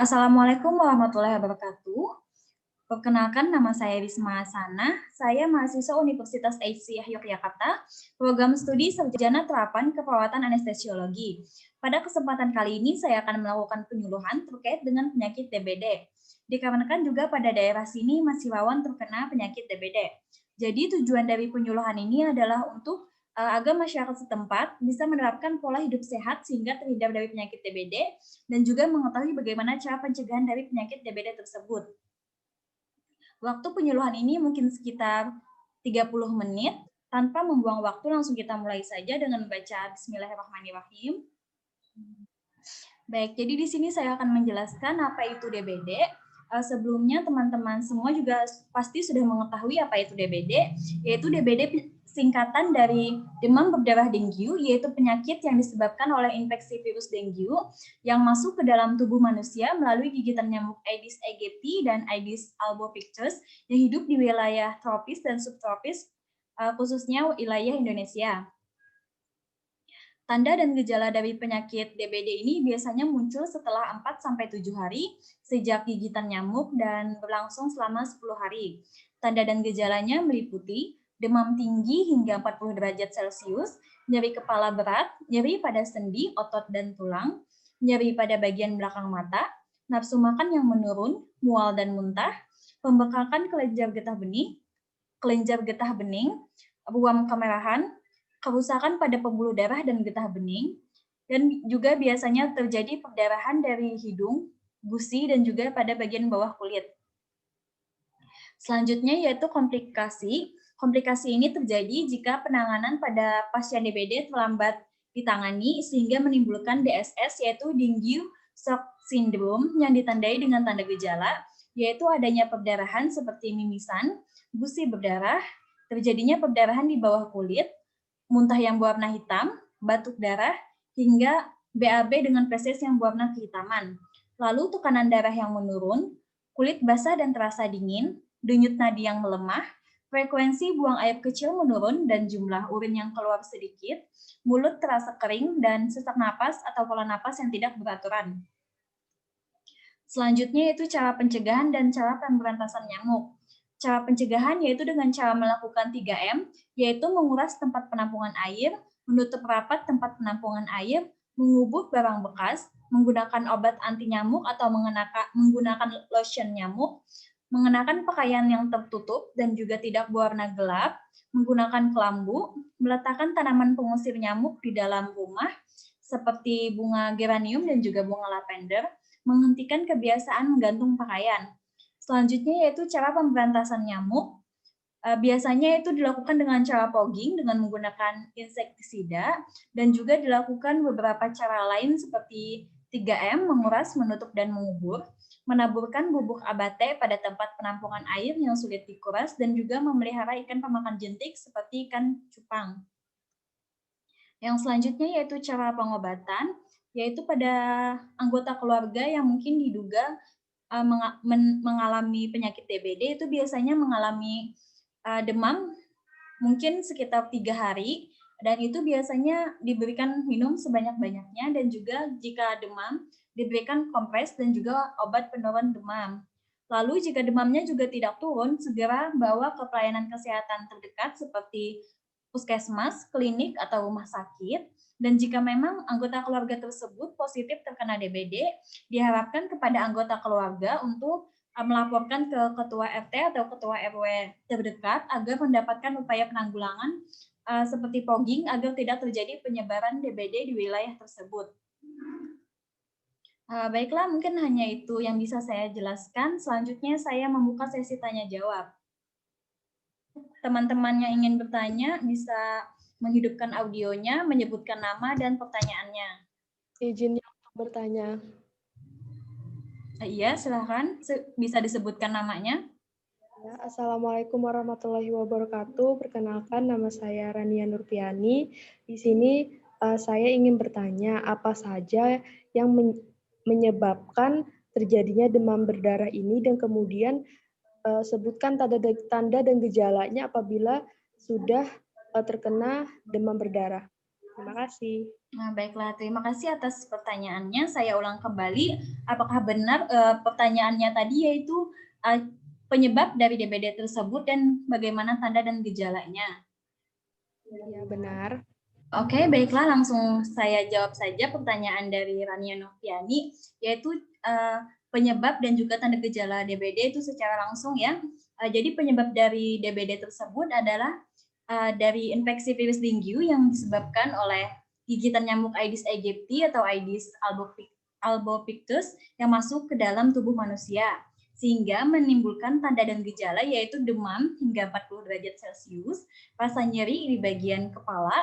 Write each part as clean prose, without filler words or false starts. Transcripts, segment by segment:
Assalamualaikum warahmatullahi wabarakatuh. Perkenalkan, nama saya Wisma Sana. Saya mahasiswa Universitas Aisyah Yogyakarta, program studi sarjana terapan keperawatan anestesiologi. Pada kesempatan kali ini, saya akan melakukan penyuluhan terkait dengan penyakit DBD. Dikarenakan juga pada daerah sini masih rawan terkena penyakit DBD. Jadi tujuan dari penyuluhan ini adalah untuk agar masyarakat setempat bisa menerapkan pola hidup sehat sehingga terhindar dari penyakit DBD dan juga mengetahui bagaimana cara pencegahan dari penyakit DBD tersebut. Waktu penyuluhan ini mungkin sekitar 30 menit. Tanpa membuang waktu, langsung kita mulai saja dengan membaca Bismillahirrahmanirrahim. Baik, jadi di sini saya akan menjelaskan apa itu DBD. Sebelumnya teman-teman semua juga pasti sudah mengetahui apa itu DBD, yaitu DBD singkatan dari demam berdarah dengue, yaitu penyakit yang disebabkan oleh infeksi virus dengue yang masuk ke dalam tubuh manusia melalui gigitan nyamuk Aedes aegypti dan Aedes albopictus yang hidup di wilayah tropis dan subtropis, khususnya wilayah Indonesia. Tanda dan gejala dari penyakit DBD ini biasanya muncul setelah 4-7 hari sejak gigitan nyamuk dan berlangsung selama 10 hari. Tanda dan gejalanya meliputi demam tinggi hingga 40 derajat Celcius, nyeri kepala berat, nyeri pada sendi, otot, dan tulang, nyeri pada bagian belakang mata, nafsu makan yang menurun, mual dan muntah, pembekakan kelenjar getah bening, ruam kemerahan, kerusakan pada pembuluh darah dan getah bening, dan juga biasanya terjadi perdarahan dari hidung, gusi, dan juga pada bagian bawah kulit. Selanjutnya yaitu komplikasi. Komplikasi ini terjadi jika penanganan pada pasien DBD terlambat ditangani sehingga menimbulkan DSS, yaitu dengue shock syndrome, yang ditandai dengan tanda gejala, yaitu adanya perdarahan seperti mimisan, gusi berdarah, terjadinya perdarahan di bawah kulit, muntah yang berwarna hitam, batuk darah, hingga BAB dengan feses yang berwarna kehitaman. Lalu tekanan darah yang menurun, kulit basah dan terasa dingin, denyut nadi yang melemah, frekuensi buang air kecil menurun dan jumlah urin yang keluar sedikit, mulut terasa kering, dan sesak napas atau pola napas yang tidak beraturan. Selanjutnya yaitu cara pencegahan dan cara pemberantasan nyamuk. Cara pencegahan yaitu dengan cara melakukan 3M, yaitu menguras tempat penampungan air, menutup rapat tempat penampungan air, mengubur barang bekas, menggunakan obat anti nyamuk atau menggunakan lotion nyamuk, mengenakan pakaian yang tertutup dan juga tidak berwarna gelap, menggunakan kelambu, meletakkan tanaman pengusir nyamuk di dalam rumah, seperti bunga geranium dan juga bunga lavender, menghentikan kebiasaan menggantung pakaian. Selanjutnya yaitu cara pemberantasan nyamuk. Biasanya itu dilakukan dengan cara fogging dengan menggunakan insektisida dan juga dilakukan beberapa cara lain seperti 3M, menguras, menutup, dan mengubur, menaburkan bubuk abate pada tempat penampungan air yang sulit dikuras, dan juga memelihara ikan pemakan jentik seperti ikan cupang. Yang selanjutnya yaitu cara pengobatan, yaitu pada anggota keluarga yang mungkin diduga mengalami penyakit DBD itu biasanya mengalami demam mungkin sekitar 3 hari, dan itu biasanya diberikan minum sebanyak-banyaknya, dan juga jika demam diberikan kompres dan juga obat penurun demam. Lalu jika demamnya juga tidak turun, segera bawa ke pelayanan kesehatan terdekat seperti puskesmas, klinik, atau rumah sakit. Dan jika memang anggota keluarga tersebut positif terkena DBD, diharapkan kepada anggota keluarga untuk melaporkan ke ketua RT atau ketua RW terdekat agar mendapatkan upaya penanggulangan seperti fogging agar tidak terjadi penyebaran DBD di wilayah tersebut. Baiklah, mungkin hanya itu yang bisa saya jelaskan. Selanjutnya saya membuka sesi tanya jawab. Teman-teman yang ingin bertanya bisa menghidupkan audionya, menyebutkan nama dan pertanyaannya. Izin untuk bertanya. Iya, silakan. Bisa disebutkan namanya. Ya, Assalamualaikum warahmatullahi wabarakatuh. Perkenalkan, nama saya Rania Nurpiani. Di sini saya ingin bertanya, apa saja yang menyebabkan terjadinya demam berdarah ini, dan kemudian sebutkan tanda dan gejalanya apabila sudah terkena demam berdarah. Terima kasih. Nah, baiklah, terima kasih atas pertanyaannya. Saya ulang kembali, apakah benar pertanyaannya tadi yaitu penyebab dari DBD tersebut dan bagaimana tanda dan gejalanya? Ya, benar. Oke, baiklah, langsung saya jawab saja pertanyaan dari Rania Noviani, yaitu penyebab dan juga tanda gejala DBD itu secara langsung ya. Jadi penyebab dari DBD tersebut adalah dari infeksi virus dengue yang disebabkan oleh gigitan nyamuk Aedes aegypti atau Aedes albopictus yang masuk ke dalam tubuh manusia, sehingga menimbulkan tanda dan gejala yaitu demam hingga 40 derajat Celcius, rasa nyeri di bagian kepala,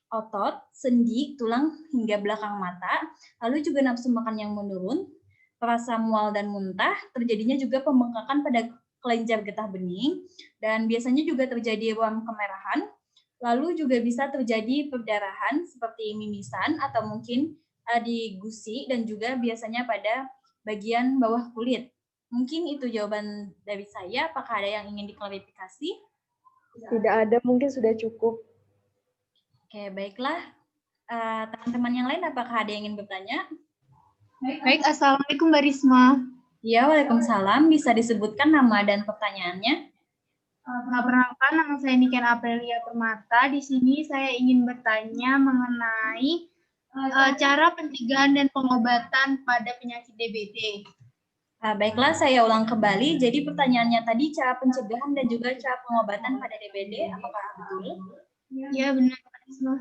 otot, sendi, tulang hingga belakang mata, lalu juga nafsu makan yang menurun, rasa mual dan muntah, terjadinya juga pembengkakan pada kelenjar getah bening, dan biasanya juga terjadi ruam kemerahan, lalu juga bisa terjadi perdarahan seperti mimisan atau mungkin di gusi dan juga biasanya pada bagian bawah kulit. Mungkin itu jawaban dari saya, apakah ada yang ingin diklarifikasi? Tidak ada, mungkin sudah cukup. Oke, baiklah. Teman-teman yang lain apakah ada yang ingin bertanya? Baik, Assalamualaikum Mbak Risma. Ya, waalaikumsalam. Bisa disebutkan nama dan pertanyaannya? Perkenalkan, nama saya Niken Aprilia Permata. Di sini saya ingin bertanya mengenai cara pencegahan dan pengobatan pada penyakit DBD. Baiklah, saya ulang kembali. Jadi pertanyaannya tadi cara pencegahan dan juga cara pengobatan pada DBD, apakah betul? Ya, benar, Mbak Risma.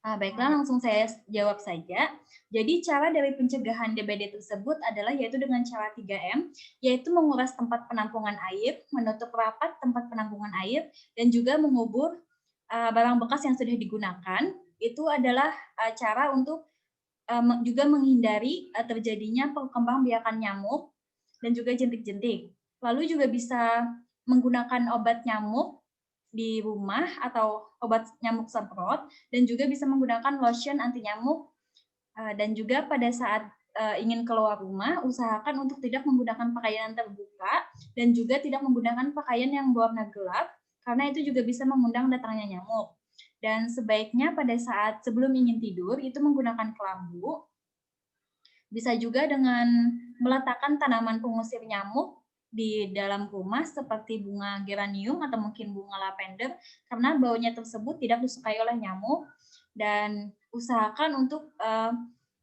Baiklah, langsung saya jawab saja. Jadi cara dari pencegahan DBD tersebut adalah yaitu dengan cara 3M, yaitu menguras tempat penampungan air, menutup rapat tempat penampungan air, dan juga mengubur barang bekas yang sudah digunakan. Itu adalah cara untuk juga menghindari terjadinya perkembangbiakan nyamuk dan juga jentik-jentik. Lalu juga bisa menggunakan obat nyamuk di rumah atau obat nyamuk semprot, dan juga bisa menggunakan lotion anti nyamuk, dan juga pada saat ingin keluar rumah, usahakan untuk tidak menggunakan pakaian terbuka dan juga tidak menggunakan pakaian yang berwarna gelap, karena itu juga bisa mengundang datangnya nyamuk. Dan sebaiknya pada saat sebelum ingin tidur itu menggunakan kelambu. Bisa juga dengan meletakkan tanaman pengusir nyamuk di dalam rumah seperti bunga geranium atau mungkin bunga lavender, karena baunya tersebut tidak disukai oleh nyamuk. Dan usahakan untuk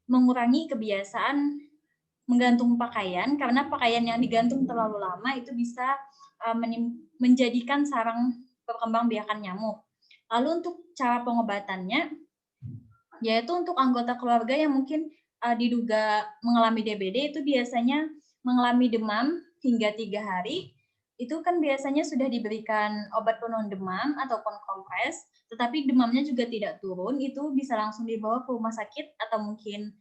mengurangi kebiasaan menggantung pakaian, karena pakaian yang digantung terlalu lama itu bisa menjadikan sarang perkembangbiakan nyamuk. Lalu untuk cara pengobatannya, yaitu untuk anggota keluarga yang mungkin diduga mengalami DBD itu biasanya mengalami demam hingga 3 hari, itu kan biasanya sudah diberikan obat penurun demam ataupun kompres, tetapi demamnya juga tidak turun, itu bisa langsung dibawa ke rumah sakit atau mungkin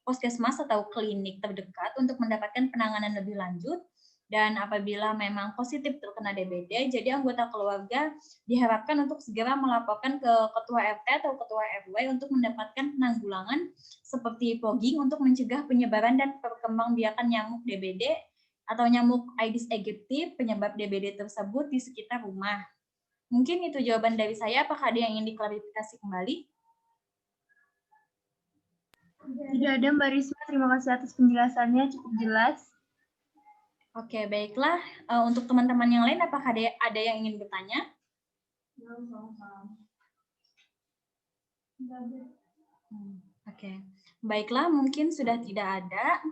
puskesmas atau klinik terdekat untuk mendapatkan penanganan lebih lanjut. Dan apabila memang positif terkena DBD, jadi anggota keluarga diharapkan untuk segera melaporkan ke ketua RT atau ketua RW untuk mendapatkan penanggulangan seperti fogging untuk mencegah penyebaran dan perkembangbiakan nyamuk DBD atau nyamuk Aedes aegypti penyebab DBD tersebut di sekitar rumah. Mungkin itu jawaban dari saya. Apakah ada yang ingin diklarifikasi kembali? Tidak ada, Mbak Risma. Terima kasih atas penjelasannya, cukup jelas. Oke, baiklah. Untuk teman-teman yang lain, apakah ada yang ingin bertanya? Oke, baiklah. Mungkin sudah tidak ada.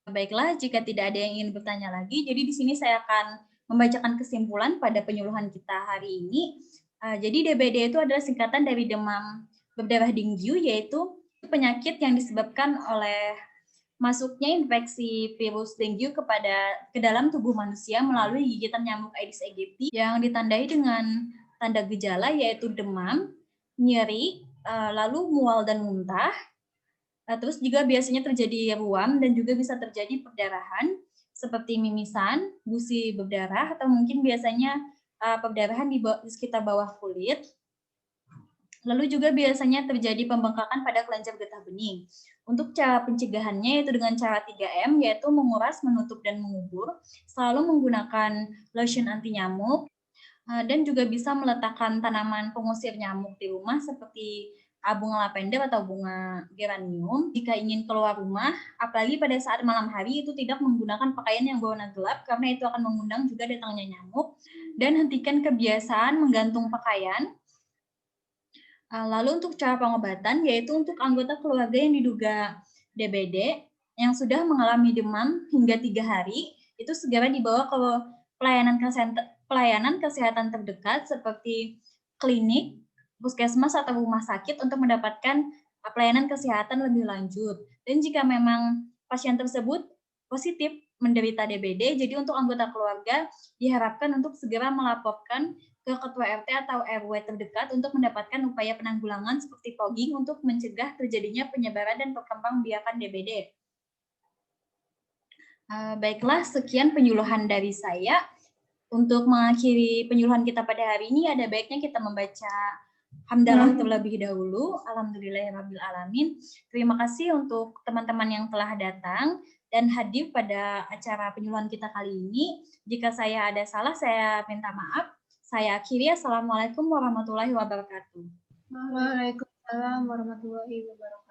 Baiklah, jika tidak ada yang ingin bertanya lagi, jadi di sini saya akan membacakan kesimpulan pada penyuluhan kita hari ini. Jadi DBD itu adalah singkatan dari demam berdarah dengue, yaitu penyakit yang disebabkan oleh masuknya infeksi virus dengue ke dalam tubuh manusia melalui gigitan nyamuk Aedes aegypti yang ditandai dengan tanda gejala yaitu demam, nyeri, lalu mual dan muntah. Terus juga biasanya terjadi ruam dan juga bisa terjadi perdarahan seperti mimisan, gusi berdarah, atau mungkin biasanya perdarahan di sekitar bawah kulit. Lalu juga biasanya terjadi pembengkakan pada kelenjar getah bening. Untuk cara pencegahannya yaitu dengan cara 3M, yaitu menguras, menutup, dan mengubur, selalu menggunakan lotion anti nyamuk, dan juga bisa meletakkan tanaman pengusir nyamuk di rumah seperti bunga lavender atau bunga geranium. Jika ingin keluar rumah, apalagi pada saat malam hari, itu tidak menggunakan pakaian yang berwarna gelap karena itu akan mengundang juga datangnya nyamuk. Dan hentikan kebiasaan menggantung pakaian. Lalu untuk cara pengobatan, yaitu untuk anggota keluarga yang diduga DBD yang sudah mengalami demam hingga 3 hari, itu segera dibawa ke pelayanan kesehatan terdekat seperti klinik, puskesmas atau rumah sakit untuk mendapatkan pelayanan kesehatan lebih lanjut. Dan jika memang pasien tersebut positif menderita DBD, jadi untuk anggota keluarga diharapkan untuk segera melaporkan ke ketua RT atau RW terdekat untuk mendapatkan upaya penanggulangan seperti fogging untuk mencegah terjadinya penyebaran dan perkembangbiakan DBD. Baiklah, sekian penyuluhan dari saya. Untuk mengakhiri penyuluhan kita pada hari ini, ada baiknya kita membaca hamdalah terlebih dahulu. Alhamdulillahirrabbilalamin. Terima kasih untuk teman-teman yang telah datang dan hadir pada acara penyuluhan kita kali ini. Jika saya ada salah, saya minta maaf. Saya akhiri. Assalamualaikum warahmatullahi wabarakatuh. Waalaikumsalam warahmatullahi wabarakatuh.